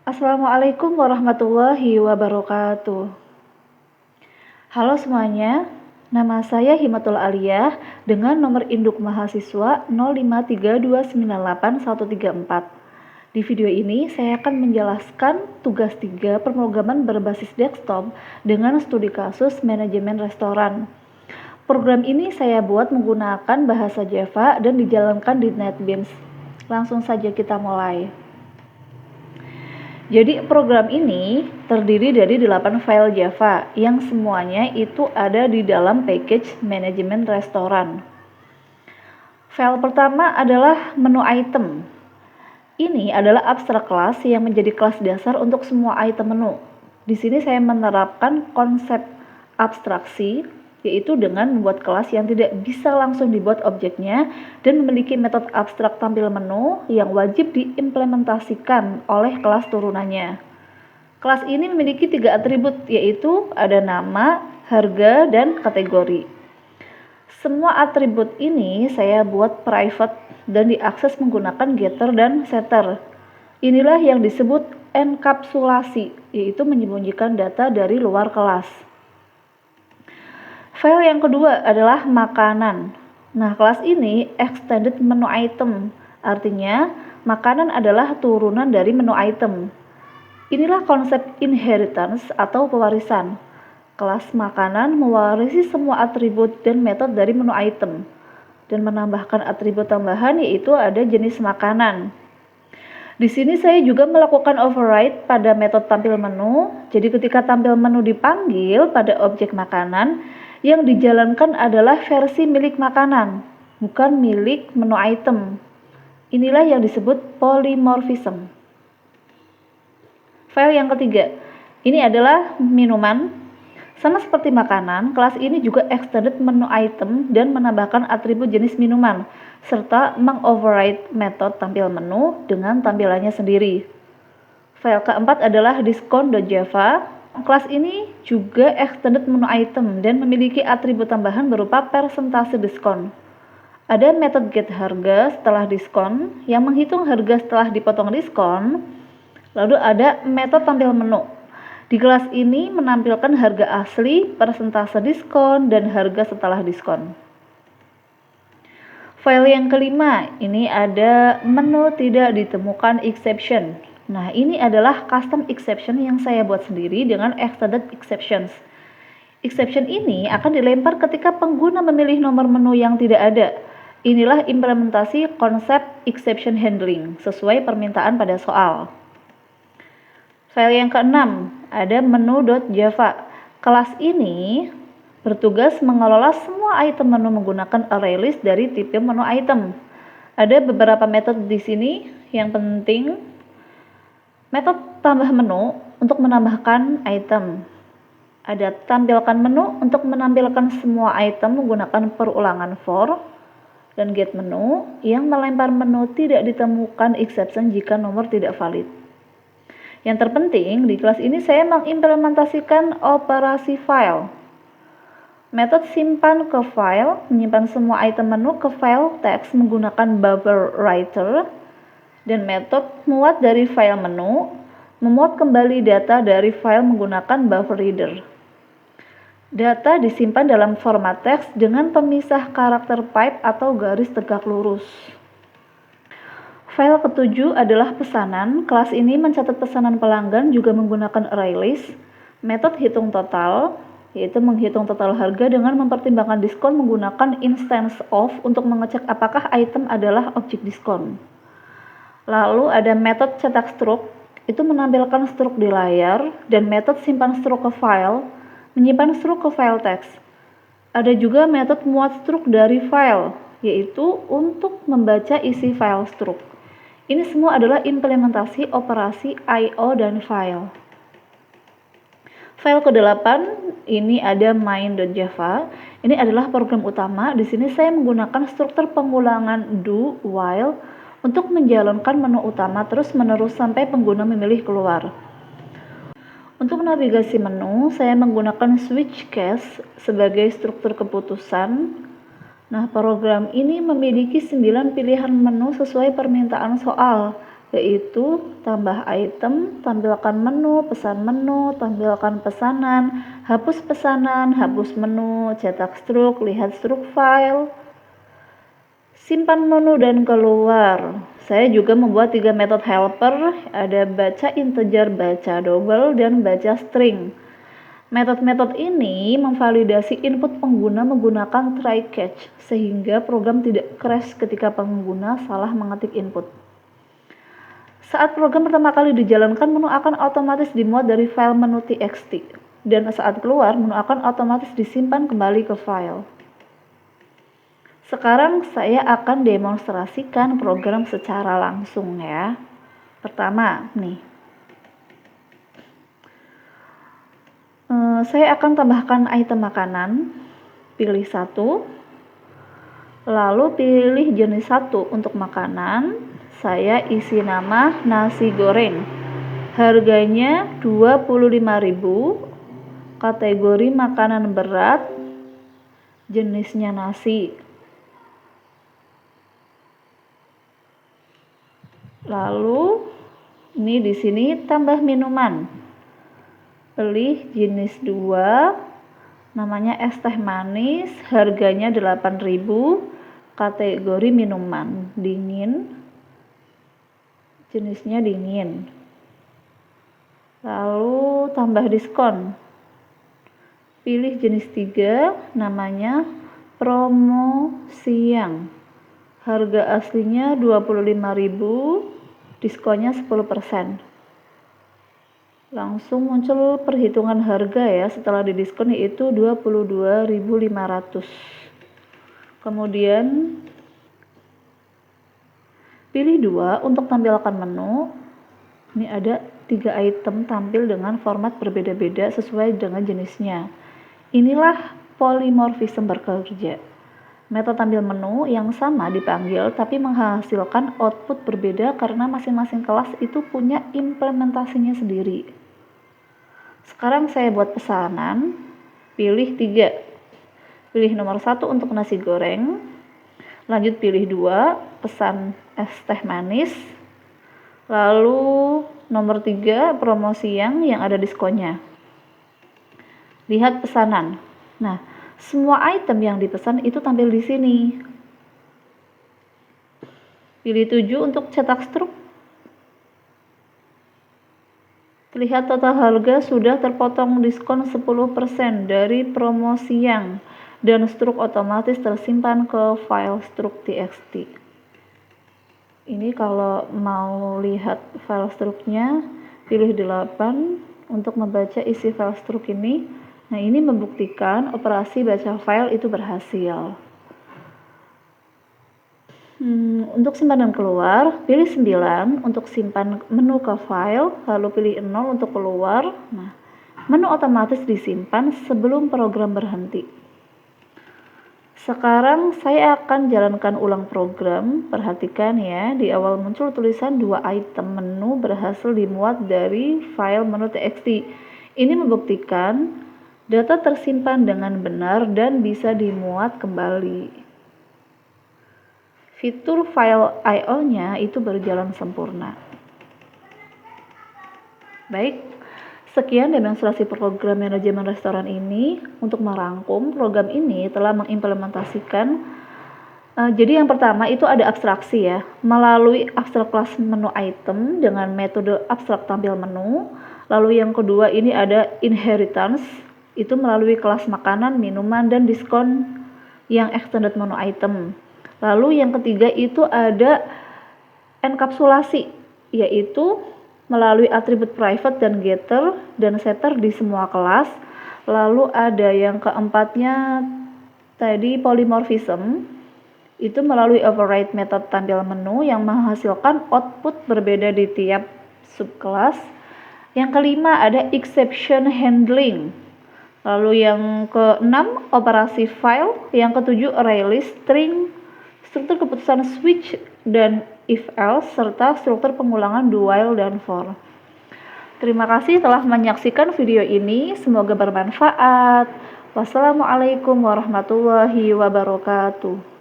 Assalamualaikum warahmatullahi wabarakatuh. Halo semuanya, nama saya Himatul Aliyah dengan nomor induk mahasiswa 0532981134. Di video ini saya akan menjelaskan tugas 3 pemrograman berbasis desktop dengan studi kasus manajemen restoran. Program ini saya buat menggunakan bahasa Java dan dijalankan di NetBeans. Langsung saja kita mulai. Jadi program ini terdiri dari 8 file Java yang semuanya itu ada di dalam package manajemen restoran. File pertama adalah menu item. Ini adalah abstrak kelas yang menjadi kelas dasar untuk semua item menu. Di sini saya menerapkan konsep abstraksi, yaitu dengan membuat kelas yang tidak bisa langsung dibuat objeknya dan memiliki metode abstrak tampil menu yang wajib diimplementasikan oleh kelas turunannya. Kelas ini memiliki 3 atribut, yaitu ada nama, harga, dan kategori. Semua atribut ini saya buat private dan diakses menggunakan getter dan setter. Inilah yang disebut enkapsulasi, yaitu menyembunyikan data dari luar kelas. File yang kedua adalah makanan. Nah, kelas ini extended menu item. Artinya, makanan adalah turunan dari menu item. Inilah konsep inheritance atau pewarisan. Kelas makanan mewarisi semua atribut dan metode dari menu item dan menambahkan atribut tambahan, yaitu ada jenis makanan. Di sini saya juga melakukan override pada metode tampil menu. Jadi ketika tampil menu dipanggil pada objek makanan, yang dijalankan adalah versi milik makanan, bukan milik menu item. Inilah yang disebut polymorphism. File yang ketiga, ini adalah minuman. Sama seperti makanan, kelas ini juga extended menu item dan menambahkan atribut jenis minuman, serta mengoverride metode tampil menu dengan tampilannya sendiri. File keempat adalah diskon.java. Kelas ini juga extended menu item dan memiliki atribut tambahan berupa persentase diskon. Ada metode get harga setelah diskon yang menghitung harga setelah dipotong diskon. Lalu ada metode tampil menu. Di kelas ini menampilkan harga asli, persentase diskon, dan harga setelah diskon. File yang kelima, ini ada menu tidak ditemukan exception. Nah, ini adalah custom exception yang saya buat sendiri dengan extended exceptions. Exception ini akan dilempar ketika pengguna memilih nomor menu yang tidak ada. Inilah implementasi konsep exception handling sesuai permintaan pada soal. File yang keenam, ada menu.java. Kelas ini bertugas mengelola semua item menu menggunakan ArrayList dari tipe menu item. Ada beberapa metode di sini yang penting. Metode tambah menu untuk menambahkan item. Ada tampilkan menu untuk menampilkan semua item menggunakan perulangan for, dan get menu yang melempar menu tidak ditemukan exception jika nomor tidak valid. Yang terpenting di kelas ini saya mengimplementasikan operasi file. Metode simpan ke file menyimpan semua item menu ke file teks menggunakan buffer writer. Dan metode muat dari file menu, memuat kembali data dari file menggunakan buffer reader. Data disimpan dalam format teks dengan pemisah karakter pipe atau garis tegak lurus. File ketujuh adalah pesanan. Kelas ini mencatat pesanan pelanggan juga menggunakan ArrayList. Metode hitung total, yaitu menghitung total harga dengan mempertimbangkan diskon menggunakan instance of untuk mengecek apakah item adalah objek diskon. Lalu ada metode cetak struk, itu menampilkan struk di layar, dan metode simpan struk ke file, menyimpan struk ke file teks. Ada juga metode muat struk dari file, yaitu untuk membaca isi file struk. Ini semua adalah implementasi operasi I/O dan file. File ke-8 ini ada main.java. Ini adalah program utama. Di sini saya menggunakan struktur pengulangan do while untuk menjalankan menu utama terus-menerus sampai pengguna memilih keluar. Untuk navigasi menu, saya menggunakan switch case sebagai struktur keputusan. Nah, program ini memiliki 9 pilihan menu sesuai permintaan soal, yaitu tambah item, tampilkan menu, pesan menu, tampilkan pesanan, hapus menu, cetak struk, lihat struk file, simpan menu dan keluar. Saya juga membuat 3 metode helper, ada baca integer, baca double, dan baca string. Metode-metode ini memvalidasi input pengguna menggunakan try catch, sehingga program tidak crash ketika pengguna salah mengetik input. Saat program pertama kali dijalankan, menu akan otomatis dimuat dari file menu txt, dan saat keluar, menu akan otomatis disimpan kembali ke file. Sekarang saya akan demonstrasikan program secara langsung ya. Pertama, nih. Saya akan tambahkan item makanan, pilih 1, lalu pilih jenis 1 untuk makanan, saya isi nama nasi goreng, harganya 25.000, kategori makanan berat, jenisnya nasi, lalu ini di sini tambah minuman. Pilih jenis 2, namanya es teh manis, harganya 8.000, kategori minuman, dingin, jenisnya dingin. Lalu tambah diskon. Pilih jenis 3, namanya promo siang, harga aslinya 25.000, diskonnya 10%. Langsung muncul perhitungan harga ya setelah didiskon, yaitu 22.500. Kemudian pilih 2 untuk tampilkan menu. Ini ada 3 item tampil dengan format berbeda-beda sesuai dengan jenisnya. Inilah polymorphism bekerja. Metode tampil menu yang sama dipanggil tapi menghasilkan output berbeda karena masing-masing kelas itu punya implementasinya sendiri. Sekarang saya buat pesanan, pilih 3, pilih nomor 1 untuk nasi goreng, lanjut pilih 2, pesan es teh manis, lalu nomor 3, promo siang yang ada diskonnya. Lihat pesanan. Nah, semua item yang dipesan itu tampil di sini. Pilih 7 untuk cetak struk. Terlihat total harga sudah terpotong diskon 10% dari promo siang dan struk otomatis tersimpan ke file struk txt. Ini kalau mau lihat file struknya, pilih 8 untuk membaca isi file struk ini. Nah, ini membuktikan operasi baca file itu berhasil. Untuk simpanan keluar, pilih 9 untuk simpan menu ke file, lalu pilih 0 untuk keluar. Nah, menu otomatis disimpan sebelum program berhenti. Sekarang saya akan jalankan ulang program. Perhatikan ya, di awal muncul tulisan 2 item menu berhasil dimuat dari file menu txt. Ini membuktikan data tersimpan dengan benar dan bisa dimuat kembali. Fitur file I/O-nya itu berjalan sempurna. Baik, sekian demonstrasi program manajemen restoran ini. Untuk merangkum, program ini telah mengimplementasikan jadi yang pertama itu ada abstraksi ya, melalui abstrak kelas menu item dengan metode abstrak tampil menu. Lalu yang kedua ini ada inheritance, itu melalui kelas makanan, minuman, dan diskon yang extended menu item. Lalu yang ketiga itu ada enkapsulasi, yaitu melalui atribut private dan getter dan setter di semua kelas. Lalu ada yang keempatnya tadi polymorphism, itu melalui override method tampil menu yang menghasilkan output berbeda di tiap subkelas. Yang kelima ada exception handling. Lalu yang keenam operasi file, yang ketujuh array list, string, struktur keputusan switch dan if else, serta struktur pengulangan do while dan for. Terima kasih telah menyaksikan video ini, semoga bermanfaat. Wassalamualaikum warahmatullahi wabarakatuh.